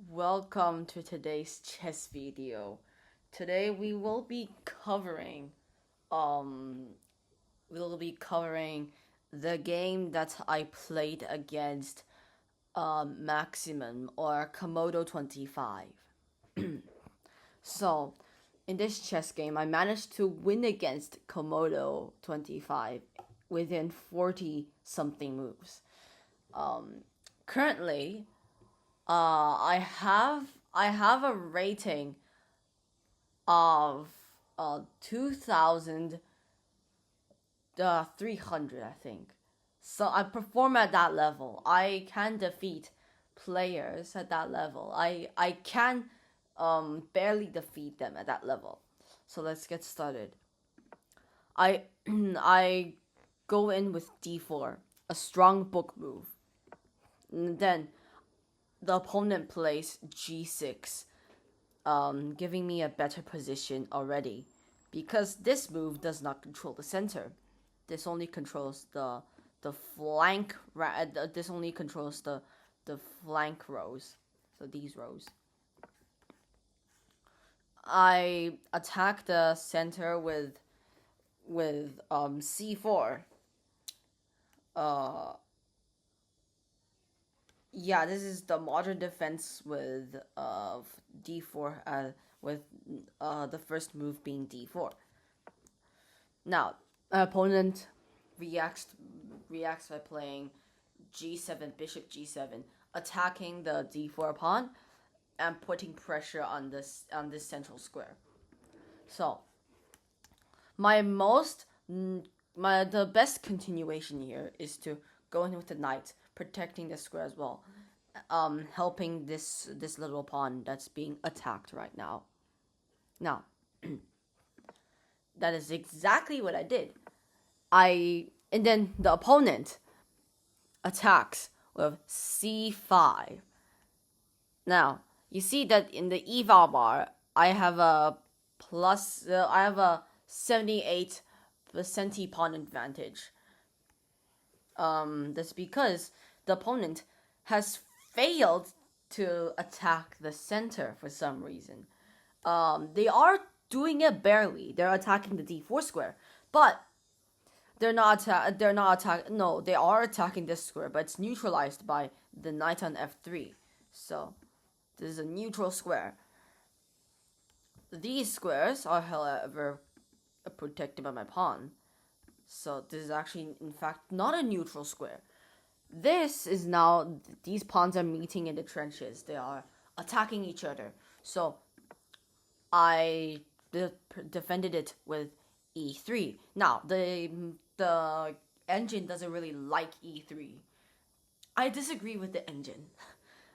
Welcome to today's chess video. Today um we'll be covering the game that I played against Maximum or Komodo 25. So, in this chess game I managed to win against Komodo 25 within 40 something moves. Currently, I have a rating of 2,300, I think. So I perform at that level. I can defeat players at that level. I can barely defeat them at that level. So let's get started. I I go in with d4, a strong book move. And then the opponent plays g6, giving me a better position already, because this move does not control the center. This only controls the flank. This only controls the flank rows. So these rows. I attack the center with c4. Uh, yeah, this is the modern defense with d4. With the first move being d4. Now, opponent reacts reacts by playing g7, bishop g7, attacking the d4 pawn and putting pressure on this central square. So, my most my the best continuation here is to go in with the knight, protecting the square as well, helping this little pawn that's being attacked right now. Now, that is exactly what I did. And then the opponent attacks with c5. Now, you see that in the eval bar, I have a 78 percent pawn advantage. That's because the opponent has failed to attack the center for some reason. They are doing it barely. They're attacking the d4 square, but they are attacking this square, but it's neutralized by the knight on f3. So this is a neutral square. These squares are, however, protected by my pawn. So this is actually, in fact, not a neutral square. These pawns are meeting in the trenches. They are attacking each other. So I defended it with e3. Now, the engine doesn't really like e3. I disagree with the engine.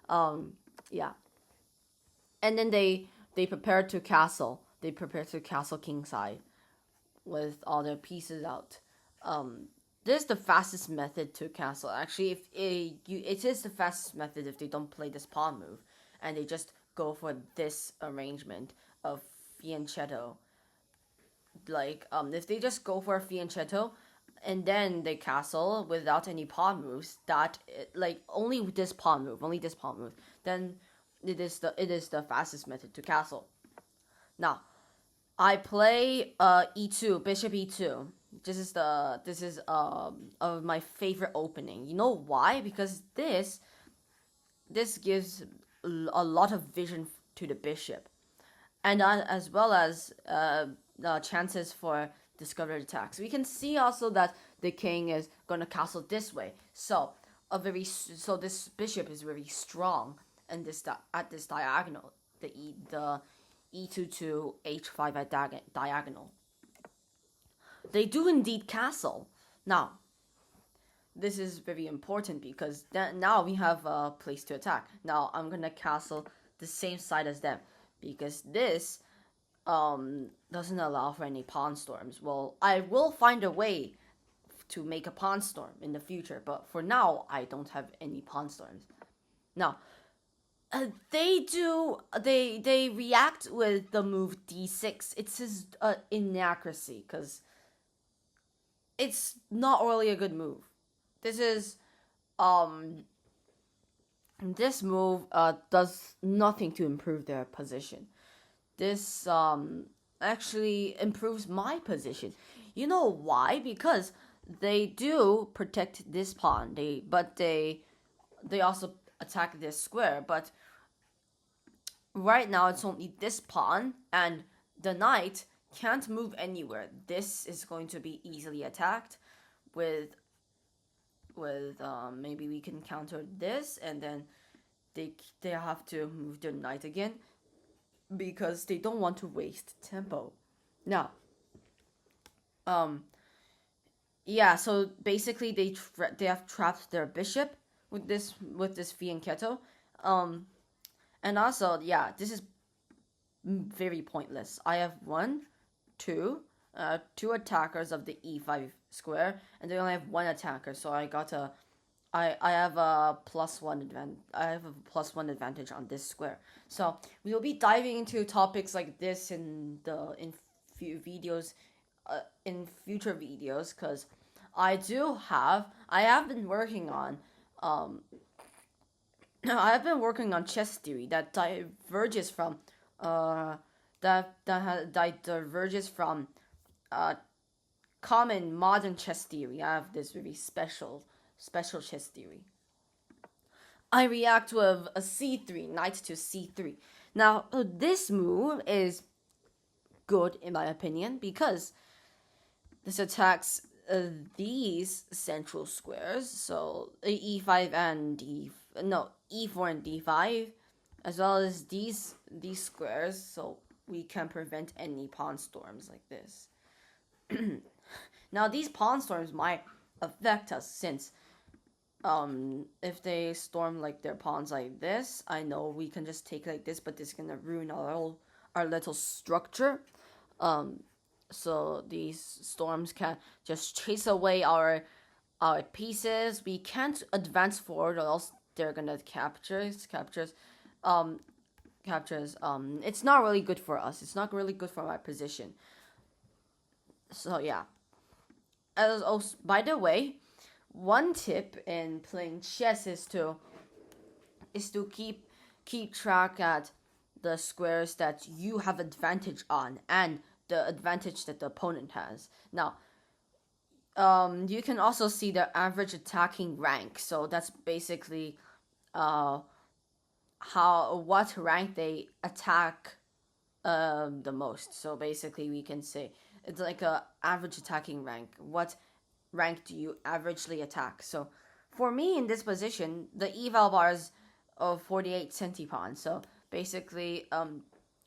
Yeah. And then they prepare to castle. They prepare to castle kingside with all their pieces out. This is the fastest method to castle. Actually, it is the fastest method if they don't play this pawn move and they just go for this arrangement of fianchetto. If they just go for a fianchetto and then they castle without any pawn moves, only this pawn move, then it is the fastest method to castle. Now, I play e2, bishop e2. This is of my favorite opening. You know why? Because this gives a lot of vision to the bishop, and as well as chances for discovered attacks. We can see also that the king is going to castle this way. So this bishop is very strong, and at this diagonal, the e2 to h5 at diagonal. They do indeed castle. Now, this is very important because now we have a place to attack. Now I'm gonna castle the same side as them because this doesn't allow for any pawn storms. Well, I will find a way to make a pawn storm in the future, but for now I don't have any pawn storms. Now, they react with the move d6. It's his inaccuracy because it's not really a good move. This is um This move does nothing to improve their position. This actually improves my position. You know why? Because they do protect this pawn. They also attack this square, but right now it's only this pawn, and the knight can't move anywhere. This is going to be easily attacked with maybe we can counter this, and then they have to move their knight again because they don't want to waste tempo. Now, um, yeah. So basically, they have trapped their bishop with this fianchetto, um, and also yeah, this is very pointless. I have two attackers of the e5 square, and they only have one attacker. So I have a plus one advantage on this square. So we will be diving into topics like this in few videos, in future videos, because I have been working on um I have been working on chess theory that diverges from uh that diverges from uh common modern chess theory. I have this really special chess theory. I react with a c3, knight to c3. Now, this move is good in my opinion because this attacks these central squares, so e5 and e4 and d5, as well as these squares, so we can prevent any pawn storms like this. Now, these pawn storms might affect us since if they storm like their pawns like this, I know we can just take like this, but this is gonna ruin our little structure. Um, so these storms can just chase away our pieces. We can't advance forward, or else they're gonna um captures. It's not really good for us. It's not really good for my position. So yeah. As also, by the way, one tip in playing chess is to keep track at the squares that you have advantage on and the advantage that the opponent has. Now, you can also see the average attacking rank. So that's basically uh, what rank they attack the most. So basically, we can say it's like a average attacking rank. What rank do you averagely attack? So for me in this position, the eval bar is of 48 centipon. So basically,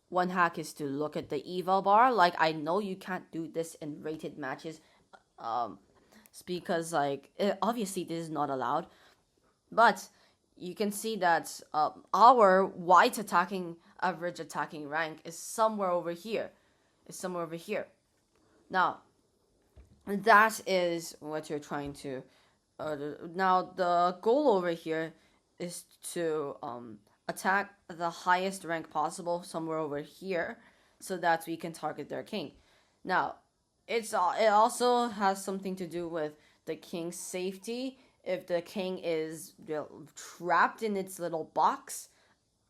one hack is to look at the eval bar. Like, I know you can't do this in rated matches, um, it's because obviously this is not allowed. But you can see that our white attacking average attacking rank is somewhere over here. Is somewhere over here. Now, that is what you're trying to. Now, the goal over here is to attack the highest rank possible somewhere over here, so that we can target their king. Now, it also has something to do with the king's safety. If the king is trapped in its little box,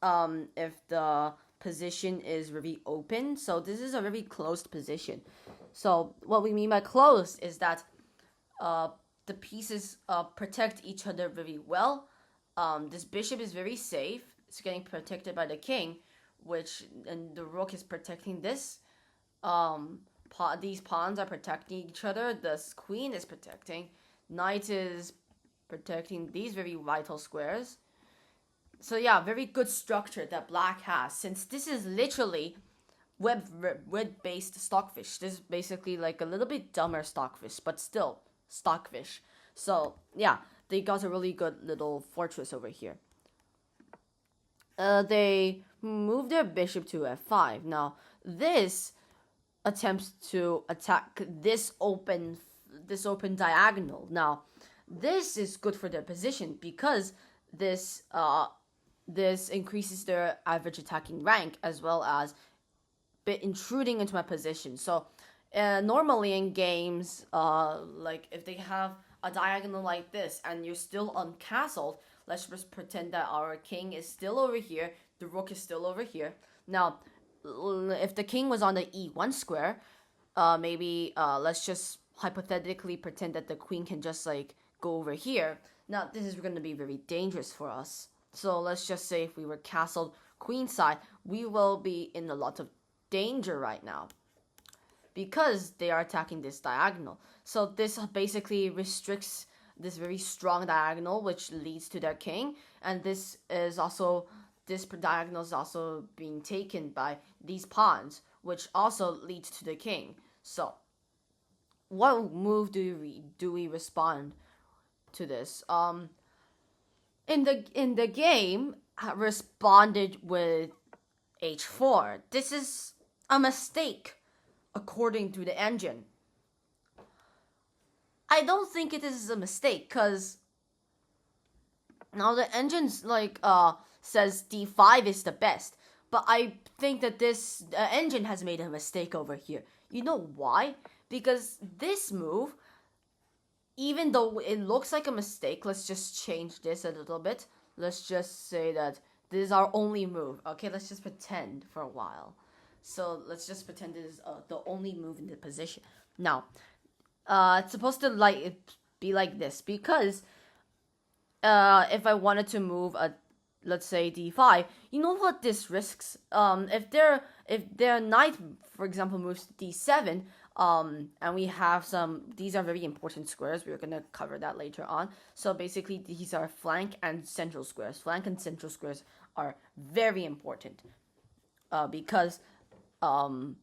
if the position is very open, so this is a very closed position. So what we mean by closed is that uh, the pieces protect each other very well. This bishop is very safe. It's getting protected by the king, and the rook is protecting this. These pawns are protecting each other. The queen is protecting. Knight is protecting these very vital squares. So yeah, very good structure that black has, since this is literally web based stockfish. This is basically like a little bit dumber stockfish, but still stockfish. So yeah, they got a really good little fortress over here. They move their bishop to f5. Now this attempts to attack this open diagonal. Now this is good for their position because this increases their average attacking rank as well as bit intruding into my position. So normally in games, like if they have a diagonal like this and you're still uncastled, let's just pretend that our king is still over here, the rook is still over here. Now, if the king was on the e1 square, maybe let's just hypothetically pretend that the queen can just like go over here. Now, this is going to be very dangerous for us. So let's just say if we were castled queenside, we will be in a lot of danger right now because they are attacking this diagonal. So this basically restricts this very strong diagonal, which leads to their king, and this diagonal is also being taken by these pawns, which also leads to the king. So, what move do we respond to this? In the game, I responded with h4. This is a mistake, according to the engine. I don't think it is a mistake, because now the engine's says d5 is the best, but I think that this engine has made a mistake over here. You know why? Because this move, even though it looks like a mistake, let's just change this a little bit. Let's just say that this is our only move. Okay, let's just pretend for a while. So let's just pretend this is the only move in the position. Now, it's supposed to be like this, because if I wanted to move let's say d5, you know what this risks? If their knight, for example, moves to d7, and we have these are very important squares. We're gonna cover that later on. So basically, these are flank and central squares. Flank and central squares are very important, because if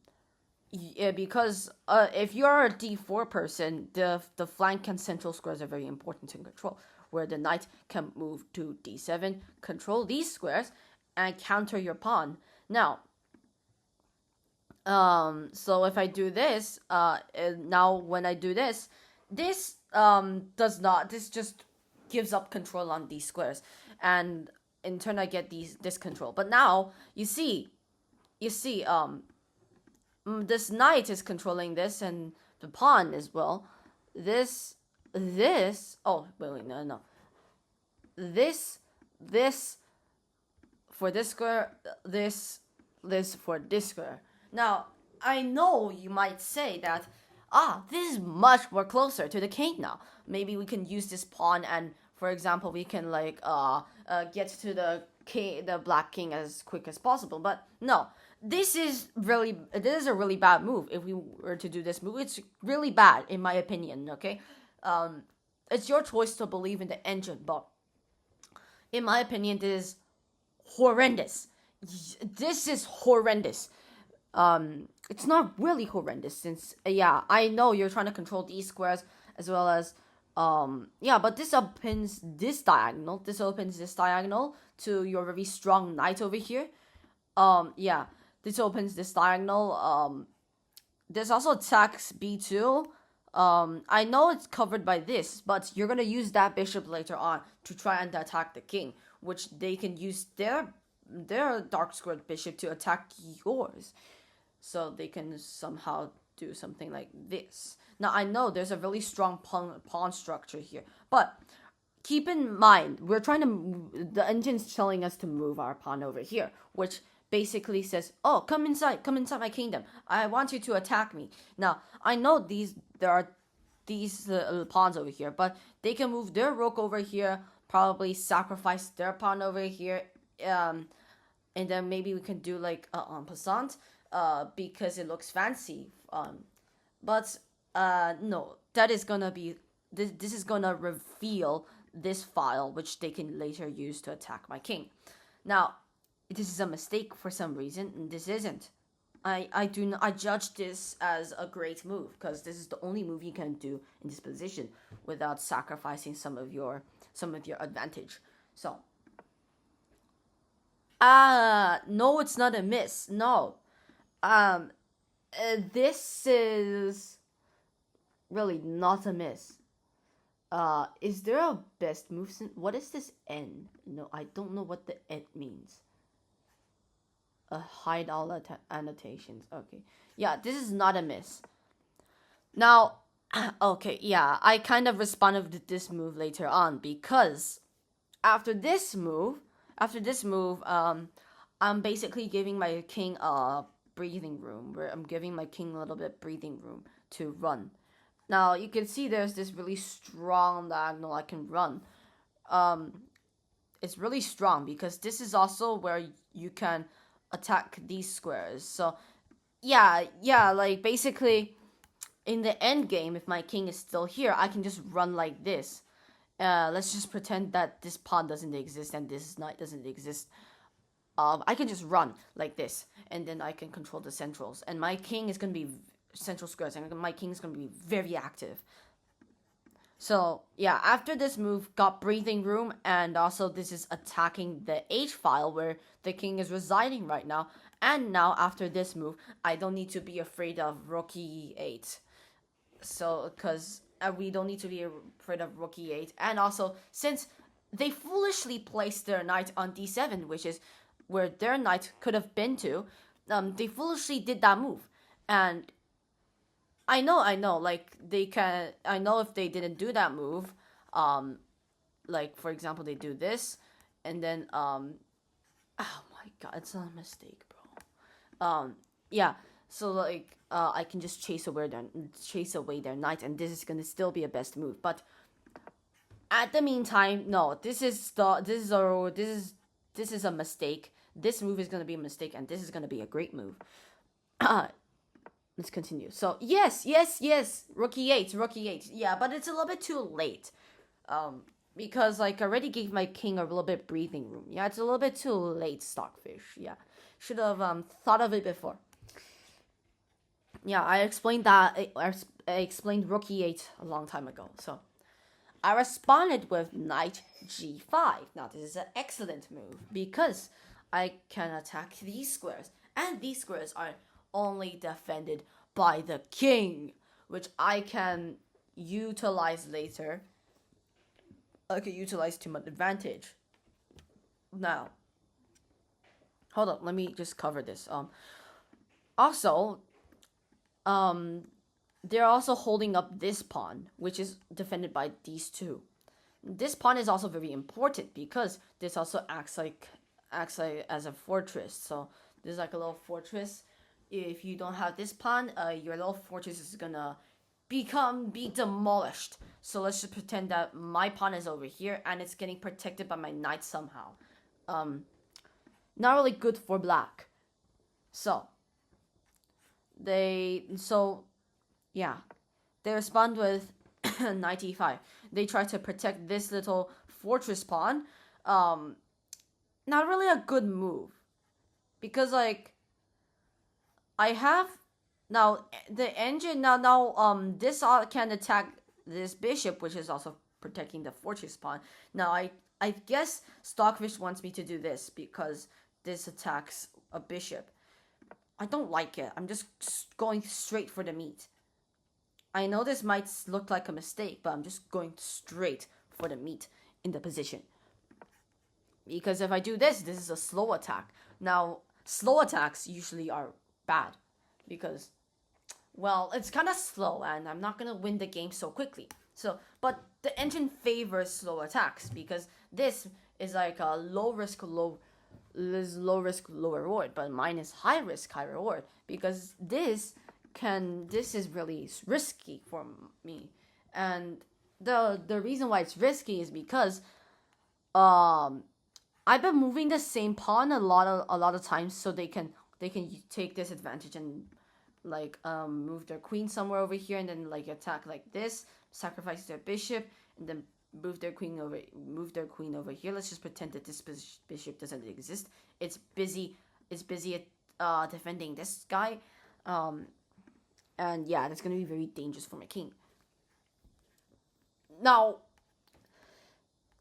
you're a d4 person, the flank and central squares are very important to control, where the knight can move to d7, control these squares, and counter your pawn. Now, so if I do this, now when I do this, this just gives up control on these squares, and in turn I get this control. But now you see, this knight is controlling this, and the pawn as well. Oh wait, no. This for this square, this for this square. Now, I know you might say that, this is much more closer to the king now. Maybe we can use this pawn, and for example, we can get to the black king as quick as possible. But no, this is a really bad move. If we were to do this move, it's really bad in my opinion. Okay, it's your choice to believe in the engine, but in my opinion, this is horrendous. This is horrendous. It's not really horrendous, since I know you're trying to control these squares as well as but this opens this diagonal. This opens this diagonal to your very strong knight over here. This opens this diagonal. This also attacks b2. I know it's covered by this, but you're gonna use that bishop later on to try and attack the king, which they can use their dark squared bishop to attack yours. So they can somehow do something like this. Now, I know there's a really strong pawn structure here, but keep in mind, the engine's telling us to move our pawn over here, which basically says, oh, come inside my kingdom. I want you to attack me. Now, I know there are these pawns over here, but they can move their rook over here, probably sacrifice their pawn over here, and then maybe we can do like en passant, because it looks fancy. But no, that is gonna be this is gonna reveal this file, which they can later use to attack my king. Now, this is a mistake for some reason, and this isn't. I judge this as a great move, because this is the only move you can do in this position without sacrificing some of your advantage. So, no, it's not a miss. No, this is really not a miss. Is there a best move? What is this N? No, I don't know what the N means. Hide all annotations. Okay. Yeah, this is not a miss. Now, okay, yeah, I kind of responded to this move later on, because after this move, after this move, I'm basically giving my king a breathing room, where I'm giving my king a little bit breathing room to run. Now you can see there's this really strong diagonal I can run. Um, it's really strong because this is also where you can attack these squares. So yeah, like basically in the end game, if my king is still here, I can just run like this. Let's just pretend that this pawn doesn't exist and this knight doesn't exist. I can just run like this, and then I can control the centrals. And my king is gonna be central squares, and my king is gonna be very active. So yeah, after this move, got breathing room, and also this is attacking the H file where the king is residing right now. And now after this move, I don't need to be afraid of rook e8. So because we don't need to be afraid of rook e8, and also since they foolishly placed their knight on d7, which is where their knight could have been to, they foolishly did that move, and I know. Like they can. I know if they didn't do that move, like for example, they do this, and then oh my god, it's not a mistake, bro. Yeah. So like, I can just chase away their knight, and this is gonna still be a best move. But at the meantime, no, this is a mistake. This move is gonna be a mistake, and this is gonna be a great move. Let's continue. So yes, rook e8. Yeah, but it's a little bit too late. Because like I already gave my king a little bit breathing room. Yeah, it's a little bit too late, Stockfish. Yeah, should have thought of it before. Yeah, I explained that. I explained rook e8 a long time ago. So I responded with knight g5. Now this is an excellent move because I can attack these squares, and these squares are only defended by the king, which I can utilize later. I can utilize to my advantage. Now, hold on, let me just cover this. Also, they're also holding up this pawn, which is defended by these two. This pawn is also very important because this also acts like as a fortress. So this is like a little fortress. If you don't have this pawn, your little fortress is gonna be demolished. So let's just pretend that my pawn is over here and it's getting protected by my knight somehow. Not really good for black. So they respond with knight e5. They try to protect this little fortress pawn. Not really a good move because like I have now the engine this can attack this bishop, which is also protecting the fortress pawn. Now I guess Stockfish wants me to do this because this attacks a bishop. I don't like it. I'm just going straight for the meat. I know this might look like a mistake, but I'm just going straight for the meat in the position. Because if I do this is a slow attack. Now, slow attacks usually are bad because, well, it's kind of slow and I'm not going to win the game so quickly. So, but the engine favors slow attacks because this is like a low risk, low reward, but mine is high risk, high reward because this is really risky for me. And the reason why it's risky is because I've been moving the same pawn a lot of times, so they can take this advantage and like move their queen somewhere over here, and then like attack like this, sacrifice their bishop, and then move their queen over here. Let's just pretend that this bishop doesn't exist. It's busy defending this guy, and yeah, that's gonna be very dangerous for my king. Now,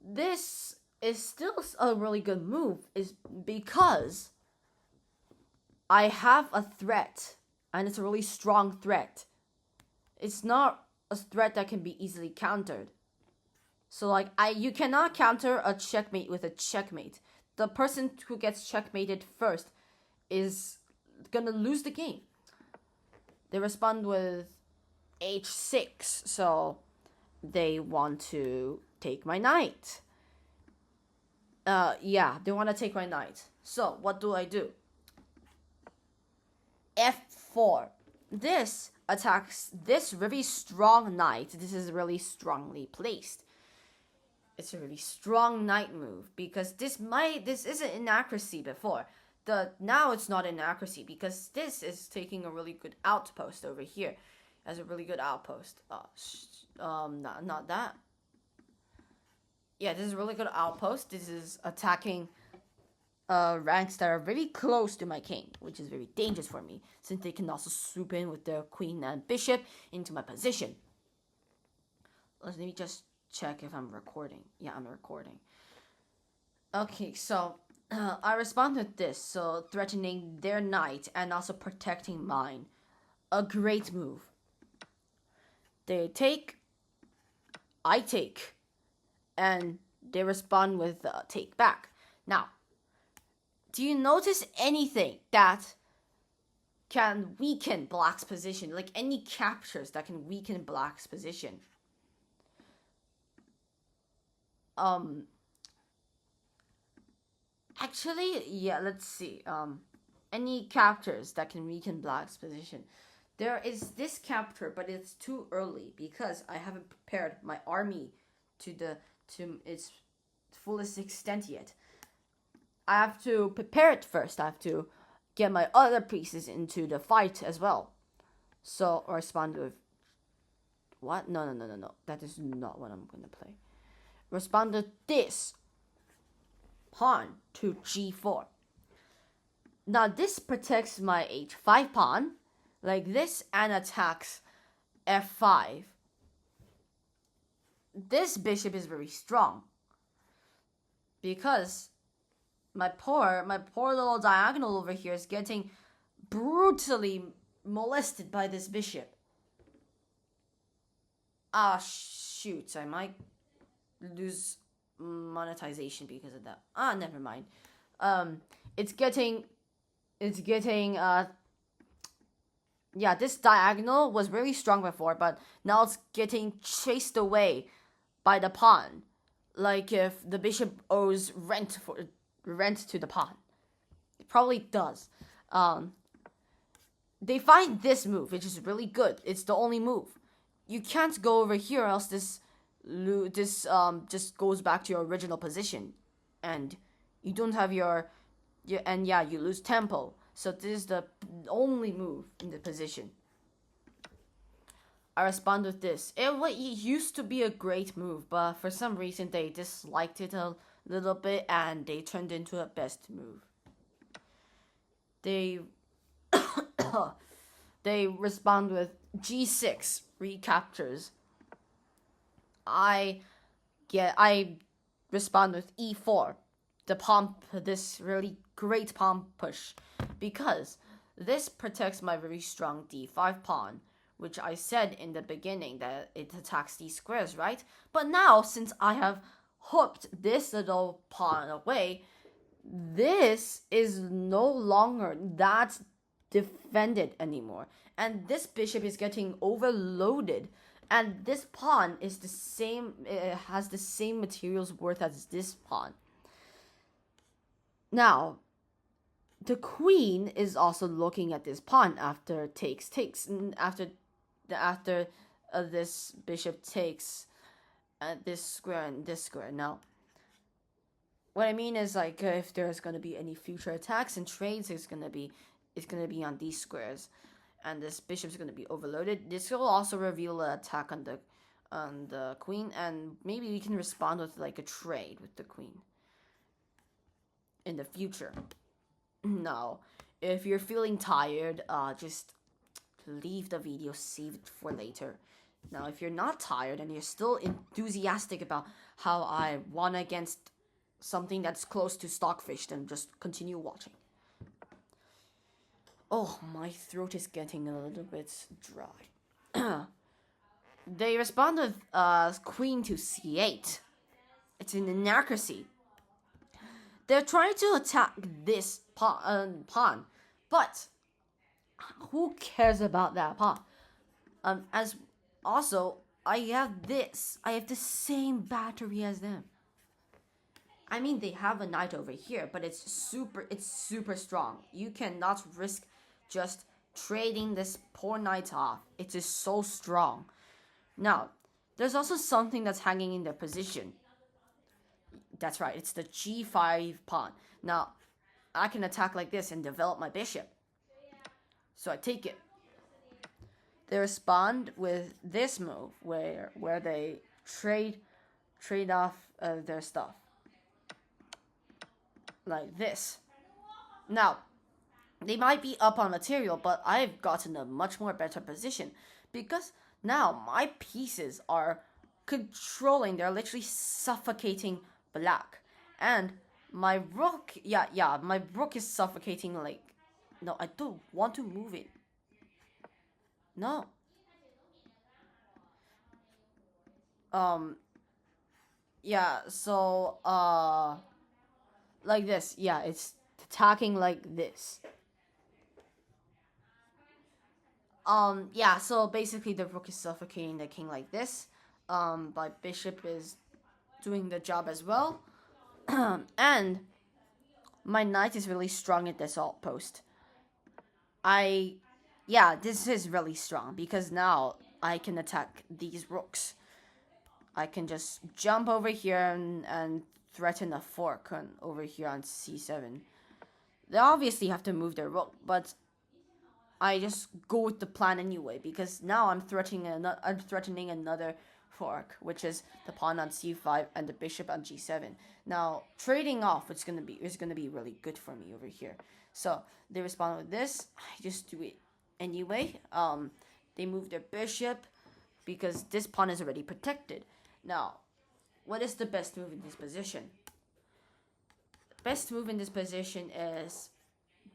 this is still a really good move, is because I have a threat, and it's a really strong threat. It's not a threat that can be easily countered. So like you cannot counter a checkmate with a checkmate. The person who gets checkmated first is gonna lose the game. They respond with h6, so they want to take my knight. Yeah, they want to take my knight. So what do I do? F4. This attacks this really strong knight. This is really strongly placed. It's a really strong knight move because this isn't inaccuracy before. Now it's not inaccuracy because this is taking a really good outpost over here, as a really good outpost. Not that. Yeah, this is a really good outpost. This is attacking ranks that are very close to my king, which is very dangerous for me, since they can also swoop in with their queen and bishop into my position. Let me just check if I'm recording. Yeah, I'm recording. Okay, so I respond with this, so threatening their knight and also protecting mine. A great move. They take, I take, and they respond with take back. Now, do you notice anything that can weaken black's position? Like any captures that can weaken black's position? Actually, yeah, let's see. Any captures that can weaken black's position. There is this capture, but it's too early because I haven't prepared my army to its fullest extent yet. I have to prepare it first. I have to get my other pieces into the fight as well. So I respond with what? No. That is not what I'm gonna play. Respond to this. Pawn to g4. Now this protects my h5 pawn, like this, and attacks f5. This bishop is very strong because my poor little diagonal over here is getting brutally molested by this bishop. Ah, shoot, I might lose monetization because of that. Never mind. It's getting yeah, this diagonal was very strong before, but now it's getting chased away by the pawn, like if the bishop owes rent to the pawn. It probably does. They find this move, which is really good. It's the only move. You can't go over here, else this just goes back to your original position, and you don't have you lose tempo. So this is the only move in the position. I respond with this. It used to be a great move, but for some reason they disliked it a little bit and they turned into a best move. They they respond with g6 recaptures. I respond with e4, this really great pawn push, because this protects my very strong d5 pawn, which I said in the beginning that it attacks these squares, right? But now, since I have hooked this little pawn away, this is no longer that defended anymore, and this bishop is getting overloaded. And this pawn is the same, it has the same materials worth as this pawn. Now, the queen is also looking at this pawn after takes. After this bishop takes this square and this square. Now, what I mean is, like, if there's going to be any future attacks and trades, it's going to be on these squares. And this bishop is going to be overloaded. This will also reveal an attack on the queen, and maybe we can respond with like a trade with the queen in the future. Now, if you're feeling tired, just leave the video, save it for later. Now, if you're not tired and you're still enthusiastic about how I won against something that's close to Stockfish, then just continue watching. Oh, my throat is getting a little bit dry. They respond with queen to c8. It's an inaccuracy. They're trying to attack this pawn, but who cares about that pawn? As also, I have the same battery as them. I mean, they have a knight over here, but it's super strong. You cannot risk just trading this poor knight off. It is so strong. Now, there's also something that's hanging in their position. That's right, it's the g5 pawn. Now, I can attack like this and develop my bishop. So I take it. They respond with this move where they trade off their stuff like this. Now, they might be up on material, but I've gotten a much more better position because now my pieces are controlling. They're literally suffocating black, and my rook. Yeah, my rook is suffocating. Like, no, I don't want to move it. No. Um. Yeah. So like this. Yeah, it's attacking like this. Yeah, so basically the rook is suffocating the king like this. My bishop is doing the job as well. And my knight is really strong at this outpost. Yeah, this is really strong because now I can attack these rooks. I can just jump over here and threaten a fork over here on c7. They obviously have to move their rook, but I just go with the plan anyway because now I'm threatening another fork, which is the pawn on c5 and the bishop on g7. Now trading off is gonna be really good for me over here. So they respond with this. I just do it anyway. They move their bishop because this pawn is already protected. Now, what is the best move in this position? The best move in this position is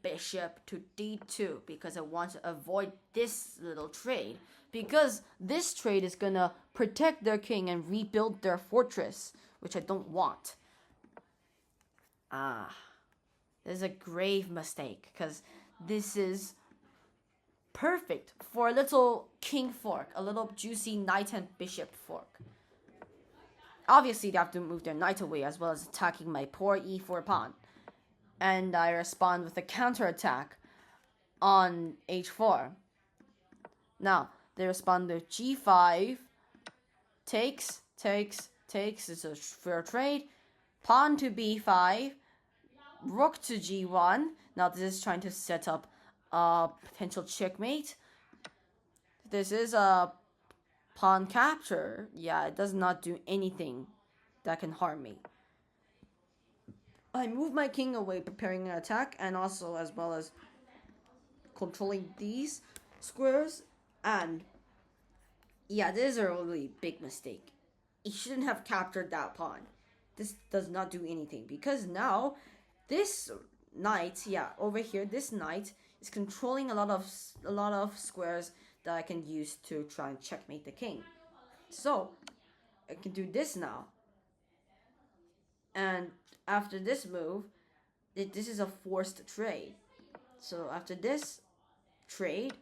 bishop to d2 because I want to avoid this little trade because this trade is gonna protect their king and rebuild their fortress, which I don't want. This is a grave mistake because this is perfect for a little king fork, a little juicy knight and bishop fork. Obviously, they have to move their knight away as well as attacking my poor e4 pawn. And I respond with a counterattack on h4. Now, they respond with g5, takes, it's a fair trade, pawn to b5, rook to g1. Now, this is trying to set up a potential checkmate. This is a pawn capture. Yeah, it does not do anything that can harm me. I move my king away, preparing an attack, and also as well as controlling these squares. And yeah, this is a really big mistake. He shouldn't have captured that pawn. This does not do anything because now this knight, over here, this knight is controlling a lot of squares that I can use to try and checkmate the king. So I can do this now. And after this move, this is a forced trade. So after this trade,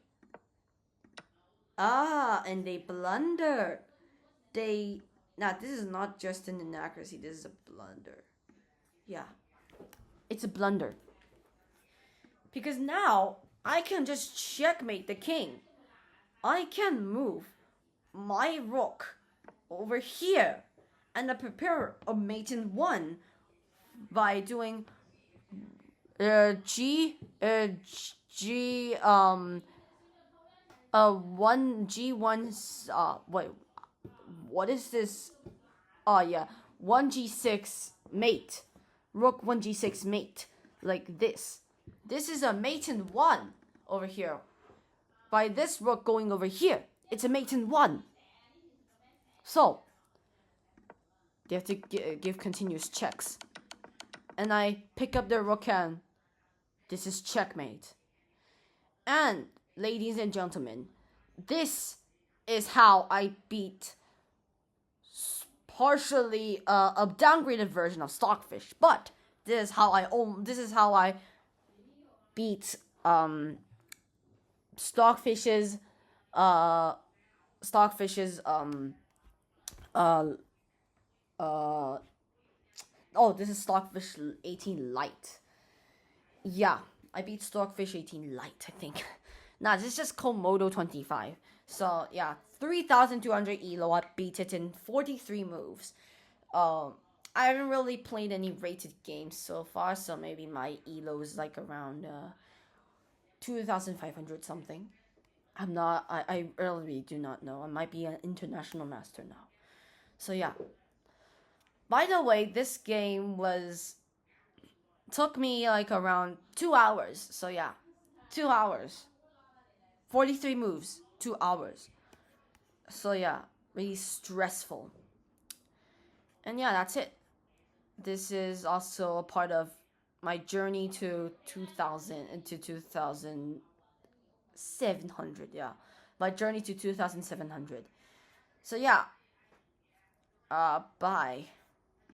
and they blunder. This is not just an inaccuracy, this is a blunder. Yeah, it's a blunder. Because now I can just checkmate the king. I can move my rook over here and I prepare a mate in 1 by doing one g1 wait, what is this? 1g6 mate, rook 1g6 mate, like this. This is a mate in 1 over here. By this rook going over here, it's a mate in 1. So they have to give continuous checks. And I pick up their rook and this is checkmate. And ladies and gentlemen, this is how I beat partially a downgraded version of Stockfish, but this is how I beat Stockfish's Oh, this is Stockfish 18 Light. Yeah, I beat Stockfish 18 Light, I think. Nah, this is just Komodo 25. So, yeah, 3,200 elo. I beat it in 43 moves. Um, I haven't really played any rated games so far, so maybe my elo is like around 2,500 something. I really do not know. I might be an international master now. So, yeah. By the way, this game took me like around 2 hours. So, yeah, 2 hours. 43 moves, 2 hours. So yeah, really stressful. And yeah, that's it. This is also a part of my journey to 2000 into 2700. Yeah, my journey to 2700. So yeah, bye.